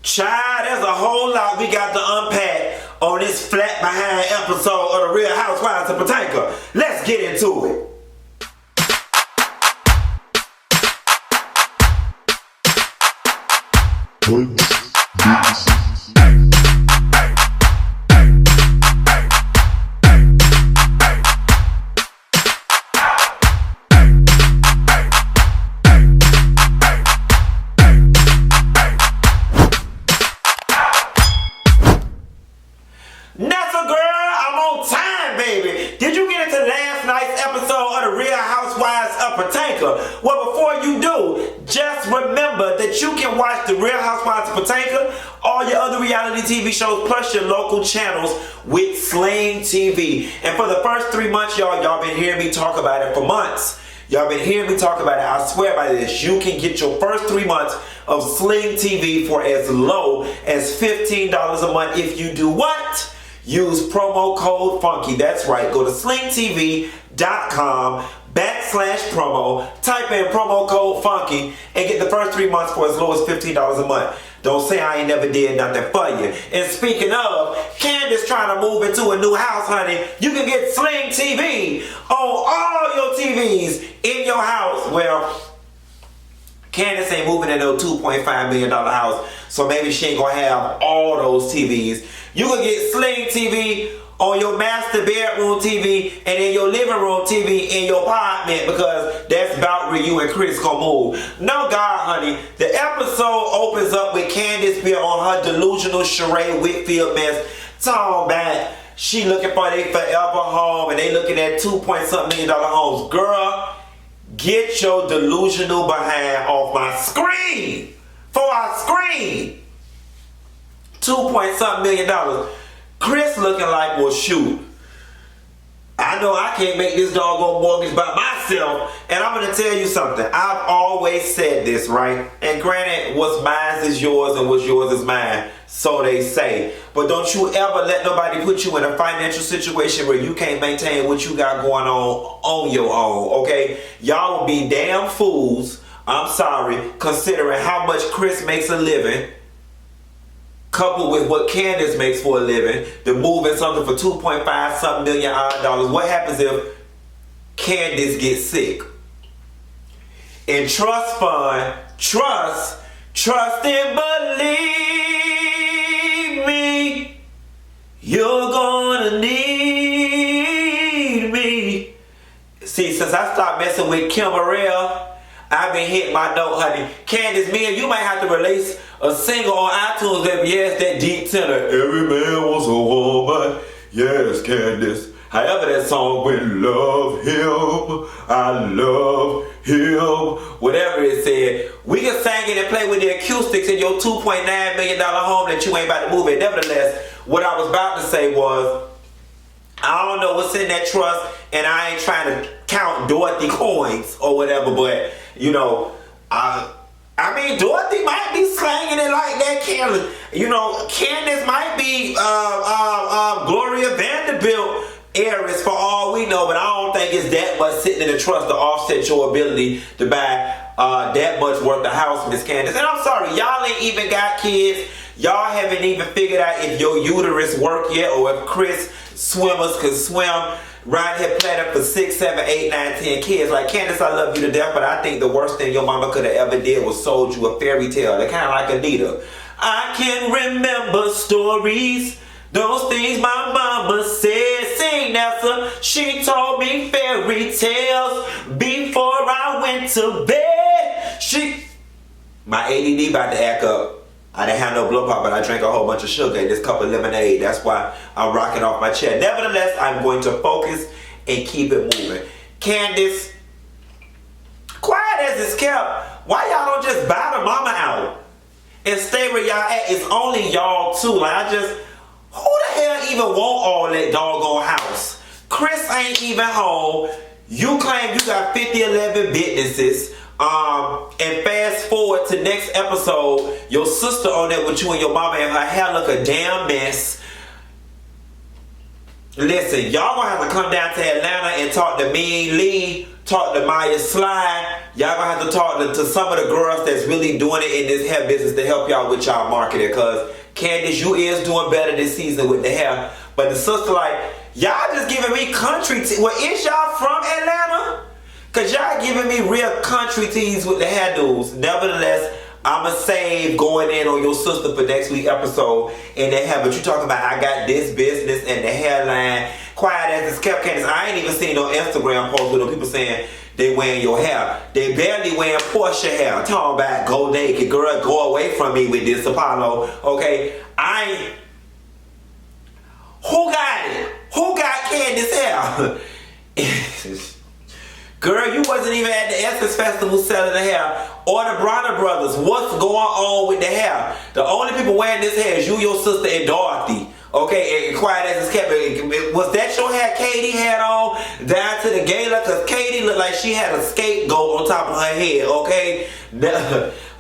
Child, there's a whole lot we got to unpack on this flat behind episode of the Real Housewives of Potomac. Let's get into it. Well, before you do, just remember that you can watch the Real Housewives of Potomac, all your other reality TV shows, plus your local channels with Sling TV. And for the first 3 months, y'all been hearing me talk about it for months. Y'all been hearing me talk about it. I swear by this. You can get your first 3 months of Sling TV for as low as $15 a month if you do what? Use promo code FUNKY. That's right. Go to slingtv.com/promo, type in promo code FUNKY, and get the first 3 months for as low as $15 a month. Don't say I ain't never did nothing for you. And speaking of, Candice trying to move into a new house, honey. You can get Sling TV on all your TVs in your house. Well, Candice ain't moving in no $2.5 million house, so maybe she ain't gonna have all those TVs. You can get Sling TV on your master bedroom TV and in your living room TV in your apartment, because that's about where you and Chris gonna move. No, God, honey. The episode opens up with Candice being on her delusional Sheree Whitfield mess. Talking about she looking for their forever home and they looking at $2-point-something million homes. Girl, get your delusional behind off my screen. For our screen. $2-point-something million. Chris looking like, well, shoot, I know I can't make this doggone mortgage by myself. And I'm going to tell you something. I've always said this, right? And granted, what's mine is yours and what's yours is mine. So they say. But don't you ever let nobody put you in a financial situation where you can't maintain what you got going on your own, okay? Y'all will be damn fools, I'm sorry, considering how much Chris makes a living, coupled with what Candice makes for a living, to move in something for $2.5-something million. What happens if Candice gets sick? In trust fund, trust and believe me, you're gonna need me. See, since I stopped messing with Kim Morrell, I've been hitting my note, honey. Candice, me and you might have to release a single on iTunes that, yes, that deep tenor. Every man wants a woman. Yes, Candice. However that song went, love him, I love him, whatever it said. We can sing it and play with the acoustics in your $2.9 million home that you ain't about to move in. Nevertheless, what I was about to say was, I don't know what's in that trust, and I ain't trying to count Dorothy coins or whatever, but, you know, I mean, Dorothy might be slanging it like that. Candice might be Gloria Vanderbilt heiress for all we know, but I don't think it's that much sitting in the trust to offset your ability to buy that much worth of house, Miss Candice. And I'm sorry, y'all ain't even got kids. Y'all haven't even figured out if your uterus work yet, or if Chris swimmers can swim right here planning for 6, 7, 8, 9, 10 kids. Like, Candice, I love you to death, but I think the worst thing your mama could have ever did was sold you a fairy tale. They're kind of like Anita. I can remember stories, those things my mama said. Sing, Nessa. She told me fairy tales before I went to bed. My ADD about to act up. I didn't have no blow pop, but I drank a whole bunch of sugar and this cup of lemonade. That's why I'm rocking off my chair. Nevertheless, I'm going to focus and keep it moving. Candice, quiet as it's kept, why y'all don't just buy the mama out and stay where y'all at? It's only y'all two. Like, who the hell even want all that doggone house? Chris ain't even home. You claim you got 50-11 businesses. And fast forward to next episode, your sister on there with you and your mama and her hair look a damn mess. Listen, y'all gonna have to come down to Atlanta and talk to Mean Lee, talk to Maya Slide. Y'all gonna have to talk to some of the girls that's really doing it in this hair business to help y'all with y'all marketing. Cause Candice, you is doing better this season with the hair. But the sister like, y'all just giving me country well, is y'all from Atlanta? Cause y'all giving me real country teas with the hairdos. Nevertheless, I'ma save going in on your sister for next week's episode and they have, but you talking about I got this business and the hairline. Quiet as it's kept, Candice. I ain't even seen no Instagram post with no people saying they wearing your hair. They barely wearing Portia hair. Talking about go naked, girl, go away from me with this Apollo. Okay, who got it? Who got Candice hair? Girl, you wasn't even at the Essence Festival selling the hair. Or the Bronner Brothers. What's going on with the hair? The only people wearing this hair is you, your sister, and Dorothy. Okay, and quiet as it's kept. Was that your hair Katie had on down to the gala? Because Katie looked like she had a scapegoat on top of her head, okay?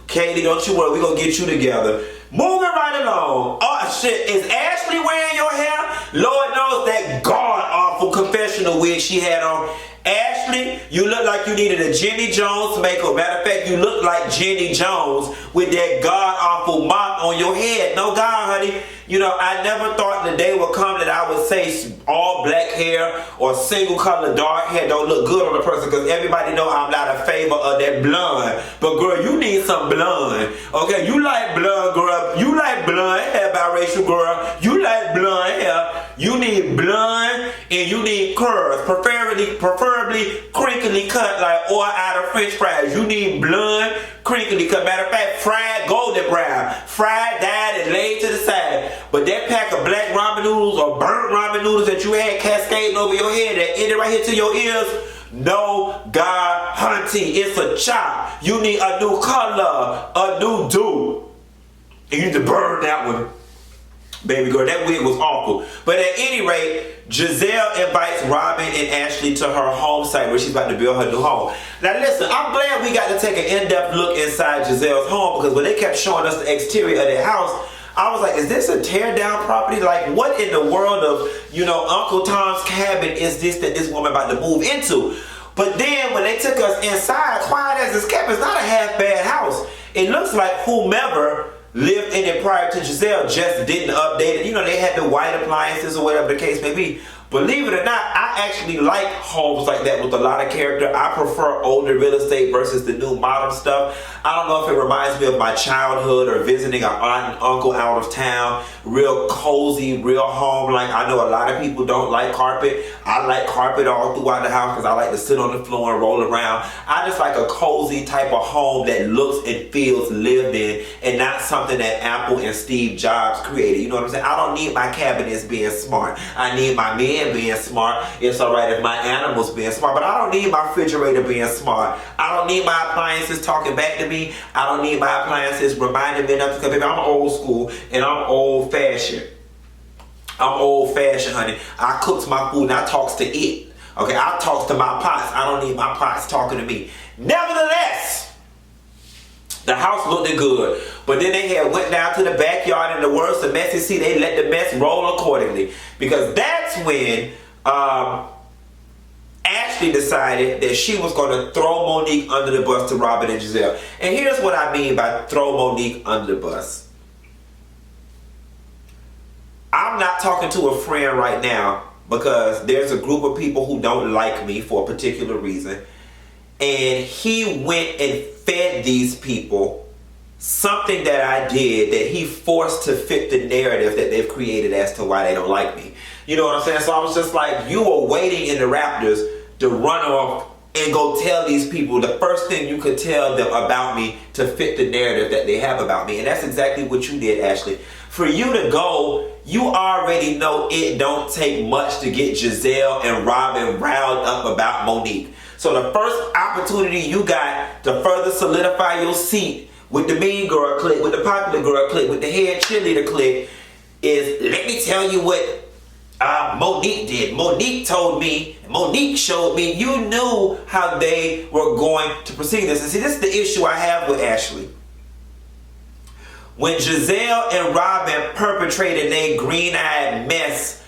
Katie, don't you worry. We're going to get you together. Moving right along. Oh, shit. Is Ashley wearing your hair? Lord knows that god-awful confessional wig she had on. Ashley, you look like you needed a Jenny Jones makeup. Matter of fact, you look like Jenny Jones with that god-awful mop on your head. No God, honey. You know, I never thought the day would come that I would say all black hair or single color dark hair don't look good on a person because everybody know I'm not a favor of that blonde. But girl, you need some blonde. Okay, you like blonde, girl. You like blonde hair, biracial girl. You like blonde hair. You need blonde and you need curls. Preferably crinkly cut like oil out of French fries. You need blonde, crinkly cut. Matter of fact, fried golden brown. Fried, dyed, and laid to the side. But that pack of black ramen noodles or burnt ramen noodles that you had cascading over your head that ended right here to your ears, no God hunting. It's a chop. You need a new color, a new do. And you need to burn that one. Baby girl, that wig was awful. But at any rate, Giselle invites Robin and Ashley to her home site where she's about to build her new home. Now listen, I'm glad we got to take an in-depth look inside Giselle's home because when they kept showing us the exterior of their house, I was like, is this a tear down property? Like, what in the world of, you know, Uncle Tom's cabin is this that this woman about to move into? But then when they took us inside, quiet as it's kept, it's not a half bad house. It looks like whomever lived in it prior to Giselle just didn't update it. You know, they had the white appliances or whatever the case may be. Believe it or not, I actually like homes like that with a lot of character. I prefer older real estate versus the new modern stuff. I don't know if it reminds me of my childhood or visiting an aunt and uncle out of town. Real cozy, real home. Like, I know a lot of people don't like carpet. I like carpet all throughout the house because I like to sit on the floor and roll around. I just like a cozy type of home that looks and feels lived in and not something that Apple and Steve Jobs created. You know what I'm saying? I don't need my cabinets being smart. I need my men being smart. It's alright if my animals being smart, but I don't need my refrigerator being smart. I don't need my appliances talking back to me. I don't need my appliances reminding me nothing. Because I'm old school and I'm old fashioned. I'm old fashioned, honey. I cooks my food and I talks to it. Okay, I talks to my pots. I don't need my pots talking to me. Nevertheless, the house looked good. But then they had went down to the backyard and the worst of messy. See, they let the mess roll accordingly. Because that's when Ashley decided that she was going to throw Monique under the bus to Robin and Giselle. And here's what I mean by throw Monique under the bus. I'm not talking to a friend right now because there's a group of people who don't like me for a particular reason. And he went and fed these people something that I did that he forced to fit the narrative that they've created as to why they don't like me. You know what I'm saying? So I was just like, you were waiting in the Raptors to run off and go tell these people the first thing you could tell them about me to fit the narrative that they have about me. And that's exactly what you did, Ashley. For you to go, you already know it don't take much to get Giselle and Robin riled up about Monique. So the first opportunity you got to further solidify your seat with the mean girl clique, with the popular girl clique, with the head cheerleader clique, is let me tell you what Monique did. Monique told me, Monique showed me. You knew how they were going to proceed this. And see, this is the issue I have with Ashley. When Giselle and Robin perpetrated their green-eyed mess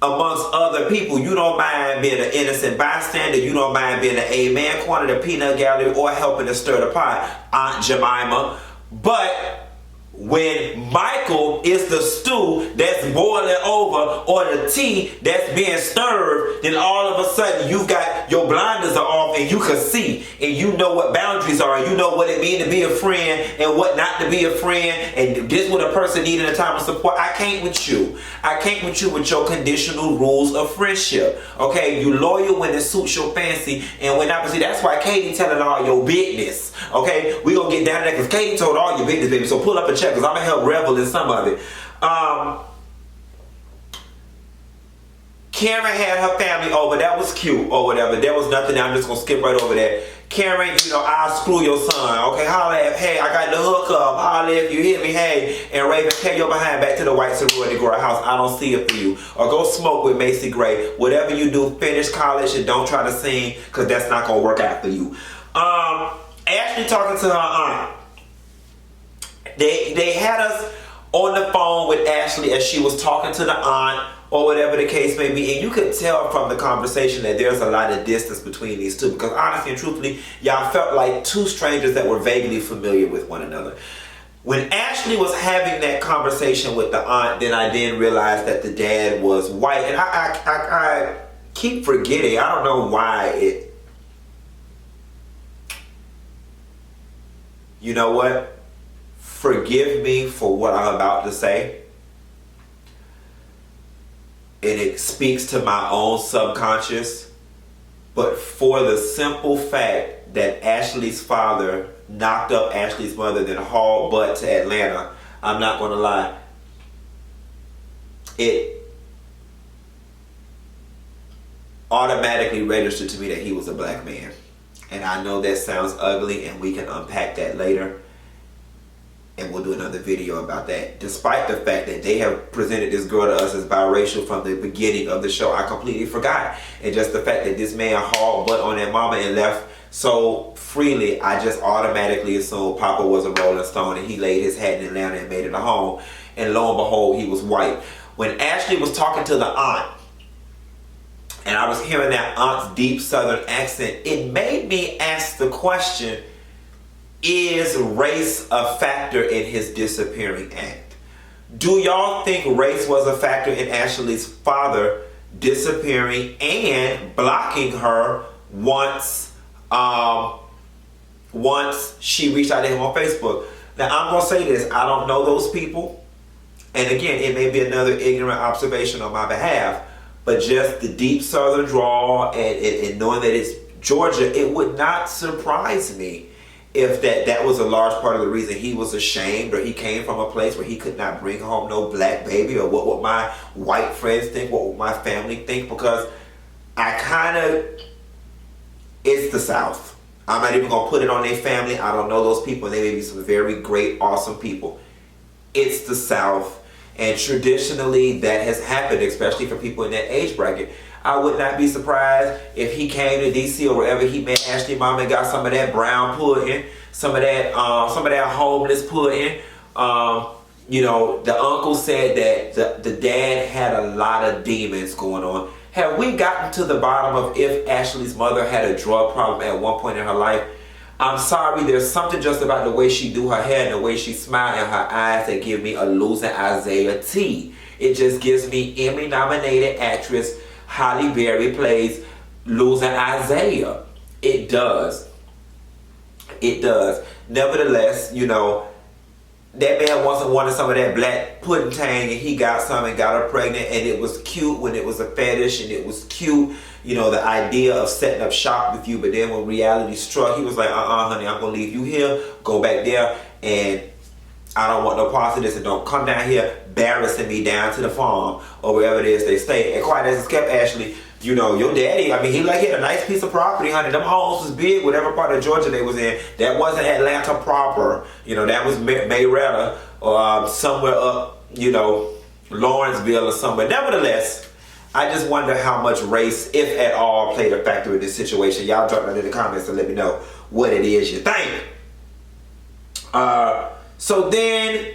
amongst other people. You don't mind being an innocent bystander. You don't mind being an amen corner, the peanut gallery, or helping to stir the pot, Aunt Jemima. But when Michael is the stew that's boiling over or the tea that's being stirred, then all of a sudden you've got your blinders are off and you can see and you know what boundaries are. You know what it means to be a friend and what not to be a friend, and this what a person needs in a time of support. I can't with you. I can't with you with your conditional rules of friendship. Okay, you loyal when it suits your fancy, and when not. See, that's why Katie telling all your business. Okay, we gonna get down to that because Katie told all your business, baby. So pull up a check because I'm gonna help revel in some of it. Karen had her family over. That was cute or whatever. There was nothing. I'm just gonna skip right over that. Karen, you know, I'll screw your son. Okay, holla at, hey, I got the hookup. Holla if you hit me, hey. And Raven, take your behind back to the white sorority girl house. I don't see it for you. Or go smoke with Macy Gray. Whatever you do, finish college and don't try to sing because that's not gonna work out for you. Ashley talking to her aunt. They had us on the phone with Ashley as she was talking to the aunt or whatever the case may be, and you could tell from the conversation that there's a lot of distance between these two, because honestly and truthfully, y'all felt like two strangers that were vaguely familiar with one another. When Ashley was having that conversation with the aunt, then I didn't realize that the dad was white, and I keep forgetting. I don't know why it. You know what? Forgive me for what I'm about to say. And it speaks to my own subconscious. But for the simple fact that Ashley's father knocked up Ashley's mother, then hauled butt to Atlanta, I'm not going to lie. It automatically registered to me that he was a black man. And I know that sounds ugly, and we can unpack that later. And we'll do another video about that. Despite the fact that they have presented this girl to us as biracial from the beginning of the show, I completely forgot. And just the fact that this man hauled butt on that mama and left so freely, I just automatically assumed Papa was a Rolling Stone and he laid his hat in Atlanta and made it a home. And lo and behold, he was white. When Ashley was talking to the aunt, and I was hearing that aunt's deep southern accent, it made me ask the question, is race a factor in his disappearing act? Do y'all think race was a factor in Ashley's father disappearing and blocking her once she reached out to him on Facebook? Now I'm going to say this, I don't know those people. And again, it may be another ignorant observation on my behalf, but just the deep southern drawl and knowing that it's Georgia, it would not surprise me if that was a large part of the reason he was ashamed, or he came from a place where he could not bring home no black baby, or what would my white friends think, what would my family think, because it's the South. I'm not even going to put it on their family. I don't know those people. They may be some very great, awesome people. It's the South, and traditionally that has happened, especially for people in that age bracket. I would not be surprised if he came to DC or wherever he met Ashley mom and got some of that brown pudding, some of that homeless pudding. You know, the uncle said that the dad had a lot of demons going on. Have we gotten to the bottom of if Ashley's mother had a drug problem at one point in her life? I'm sorry, there's something just about the way she do her hair and the way she smiled and her eyes that give me a losing Isaiah T. It just gives me Emmy-nominated actress Halle Berry plays losing Isaiah. It does. It does. Nevertheless, you know, that man wanted some of that black pudding tang, and he got some and got her pregnant, and it was cute when it was a fetish, and it was cute, you know, the idea of setting up shop with you. But then when reality struck, he was like, honey, I'm gonna leave you here, go back there, and I don't want no parts of this, and don't come down here embarrassing me down to the farm or wherever it is they stay. And quite as it kept, Ashley, you know, your daddy, I mean, he had a nice piece of property, honey. Them homes was big, whatever part of Georgia they was in. That wasn't Atlanta proper. You know, that was Marietta or somewhere up, you know, Lawrenceville or somewhere. Nevertheless, I just wonder how much race, if at all, played a factor in this situation. Y'all drop that in the comments and let me know what it is you think. So then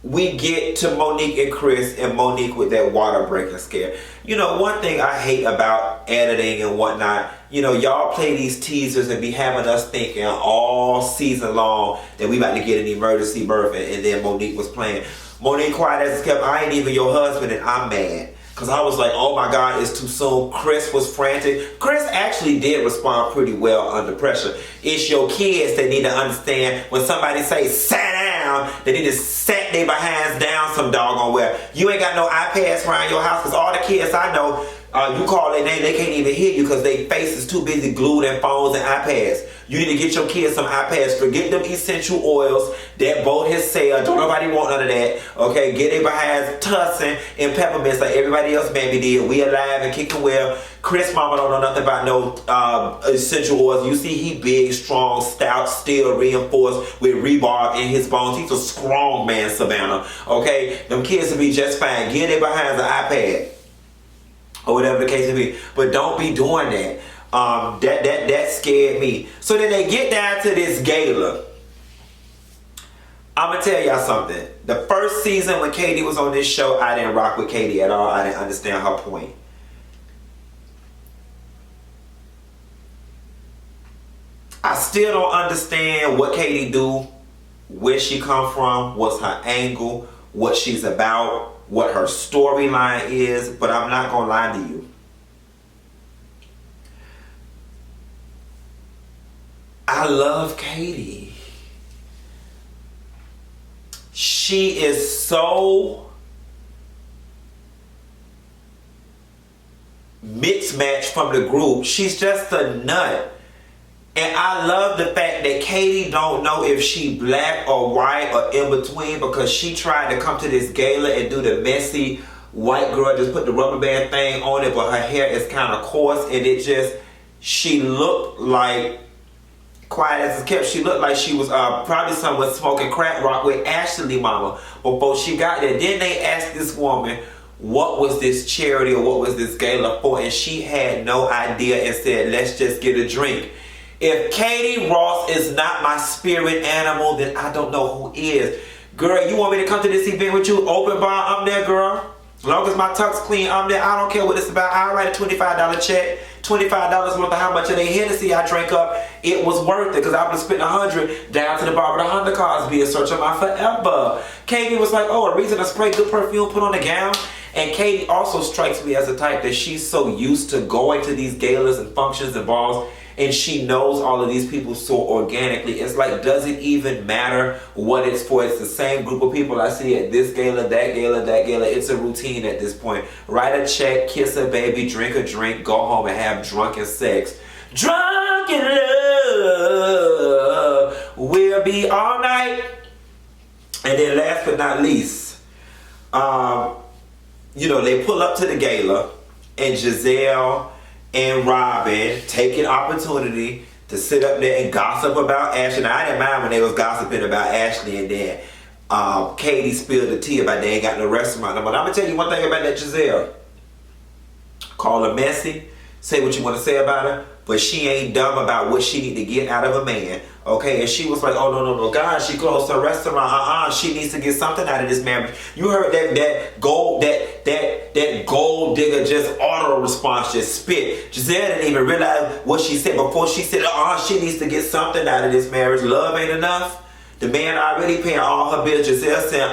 we get to Monique and Chris, and Monique with that water breaking scare. You know, one thing I hate about editing and whatnot, you know, y'all play these teasers and be having us thinking all season long that we about to get an emergency birth, and then Monique was playing. Monique quiet as kept, I ain't even your husband, and I'm mad. Because I was like, oh my God, it's too soon. Chris was frantic. Chris actually did respond pretty well under pressure. It's your kids that need to understand when somebody say, sit down, they need to set their behinds down some doggone well. You ain't got no iPads around your house, because all the kids I know, you call their name, they can't even hear you because their face is too busy glued in phones and iPads. You need to get your kids some iPads. Forget them essential oils that boat his sale. Don't nobody want none of that. Okay, get their behinds tussing and peppermints like everybody else baby did. We alive and kicking well. Chris mama don't know nothing about no essential oils. You see he big, strong, stout, steel reinforced with rebarb in his bones. He's a strong man, Savannah. Okay, them kids will be just fine. Get their behinds an iPad. Or whatever the case may be. But don't be doing that. That scared me. So then they get down to this gala. I'm gonna tell y'all something. The first season when Katie was on this show, I didn't rock with Katie at all. I didn't understand her point. I still don't understand what Katie do, where she come from, what's her angle, what she's about, what her storyline is, but I'm not gonna lie to you. I love Katie. She is so mixed match from the group. She's just a nut. And I love the fact that Katie don't know if she black or white or in between, because she tried to come to this gala and do the messy white girl, just put the rubber band thing on it, but her hair is kind of coarse, and it just, she looked like, quiet as it kept, she looked like she was probably someone smoking crack rock with Ashley mama before she got there. Then they asked this woman, what was this charity or what was this gala for? And she had no idea and said, let's just get a drink. If Katie Ross is not my spirit animal, then I don't know who is. Girl, you want me to come to this event with you? Open bar, I'm there, girl. As long as my tux clean, I'm there. I don't care what it's about. I'll write a $25 check. $25 worth of how much of they Hennessy I drank up. It was worth it, because I would have spent $100 down to the bar with a Honda Cosby and search on my forever. Katie was like, oh, a reason to spray good perfume, put on a gown. And Katie also strikes me as a type that she's so used to going to these galas and functions and balls, and she knows all of these people so organically. It's like, does it even matter what it's for? It's the same group of people I see at this gala, that gala, that gala. It's a routine at this point. Write a check, kiss a baby, drink a drink, go home and have drunken sex. Drunken love will be all night. And then last but not least, you know, they pull up to the gala, and Giselle and Robin take an opportunity to sit up there and gossip about Ashley. Now, I didn't mind when they was gossiping about Ashley, and then Katie spilled the tea about they ain't got no restaurant. But I'm going to tell you one thing about that Giselle. Call her messy. Say what you want to say about her. But she ain't dumb about what she need to get out of a man. Okay, and she was like, oh, no, God, she closed her restaurant. She needs to get something out of this marriage. You heard that gold digger just auto response, just spit. Giselle didn't even realize what she said before she said, she needs to get something out of this marriage. Love ain't enough. The man already paying all her bills. Giselle said,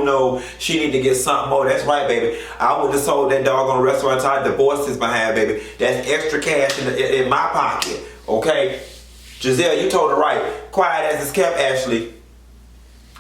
no. She need to get something more. That's right, baby. I would have sold that doggone restaurant until I divorced this behind, baby. That's extra cash in my pocket. Okay? Giselle, you told her right. Quiet as it's kept, Ashley.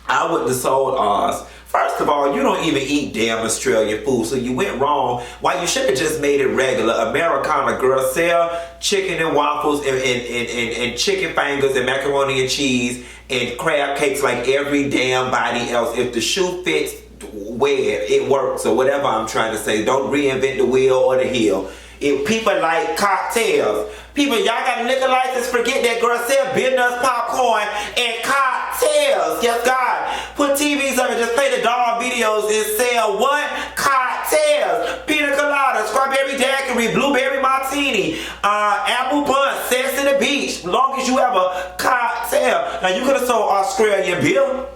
I wouldn't have sold ours. First of all, you don't even eat damn Australian food, so you went wrong. Why, you should have just made it regular. Americana, girl. Sell chicken and waffles and chicken fingers and macaroni and cheese and crab cakes like every damn body else. If the shoe fits, wear it. It works, or whatever I'm trying to say. Don't reinvent the wheel or the heel. If people like cocktails, people, y'all got a liquor license, forget that, girl. Sell beer nuts, popcorn, and cocktails. Yes, God. Put TVs up and just play the dog videos and sell what? Cocktails. Pina coladas, strawberry daiquiri, daiquiri, blueberry martini, apple punch, sex in the beach. Long as you have a cocktail. Now you could have sold Australian beer.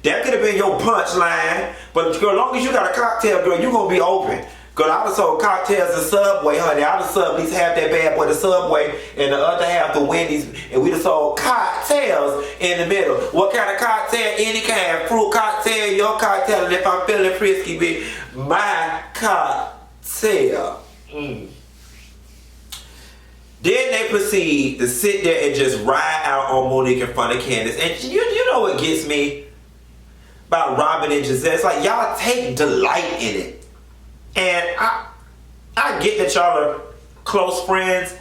That could have been your punchline. But girl, as long as you got a cocktail, girl, you gonna be open. Girl, I done sold cocktails in Subway, honey. I done sold at least half that bad boy the Subway and the other half the Wendy's. And we done sold cocktails in the middle. What kind of cocktail? Any kind. Fruit cocktail, your cocktail. And if I'm feeling frisky, be my cocktail. Then they proceed to sit there and just ride out on Monique in front of Candice. And you know what gets me about Robin and Giselle? It's like y'all take delight in it. And I get that y'all are close friends,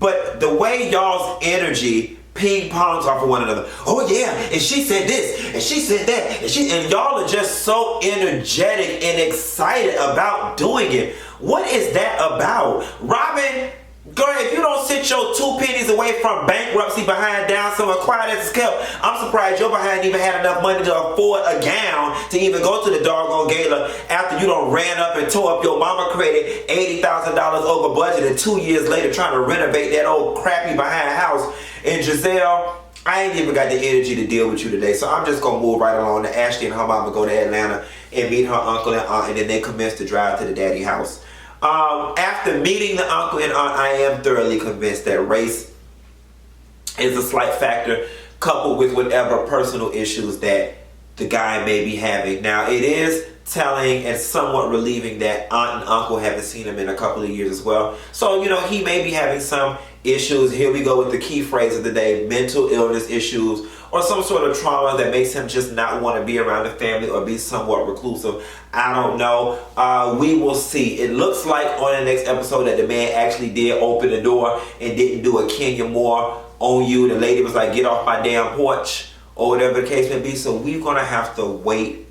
but the way y'all's energy ping pongs off of one another. Oh yeah, and she said this, and she said that, and y'all are just so energetic and excited about doing it. What is that about? Robin, girl, if you don't sit your 2 pennies away from bankruptcy behind down somewhere quiet as a kept, I'm surprised your behind even had enough money to afford a gown to even go to the doggone gala after you done ran up and tore up your mama credit $80,000 over budget and 2 years later trying to renovate that old crappy behind house. And Giselle, I ain't even got the energy to deal with you today, so I'm just going to move right along to Ashley and her mama go to Atlanta and meet her uncle and aunt, and then they commence to drive to the daddy house. After meeting the uncle and aunt, I am thoroughly convinced that race is a slight factor coupled with whatever personal issues that the guy may be having. Now, it is telling and somewhat relieving that aunt and uncle haven't seen him in a couple of years as well. So, you know, he may be having some issues. Here we go with the key phrase of the day: mental illness issues or some sort of trauma that makes him just not want to be around the family or be somewhat reclusive. I don't know. We will see. It looks like on the next episode that the man actually did open the door and didn't do a Kenya Moore on you. The lady was like, get off my damn porch, or whatever the case may be. So we're going to have to wait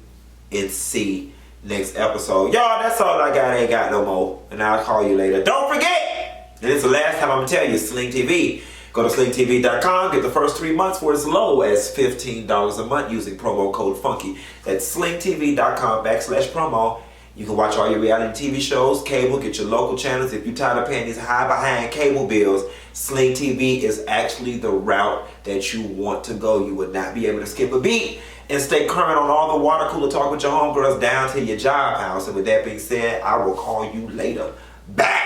and see next episode. Y'all, that's all I got. I ain't got no more. And I'll call you later. Don't forget, and it's the last time I'm going to tell you, Sling TV. Go to slingtv.com, get the first 3 months for as low as $15 a month using promo code FUNKY. That's slingtv.com/promo. You can watch all your reality TV shows, cable, get your local channels. If you're tired of paying these high behind cable bills, Sling TV is actually the route that you want to go. You would not be able to skip a beat and stay current on all the water cooler talk with your homegirls down to your job house. And with that being said, I will call you later. Bye.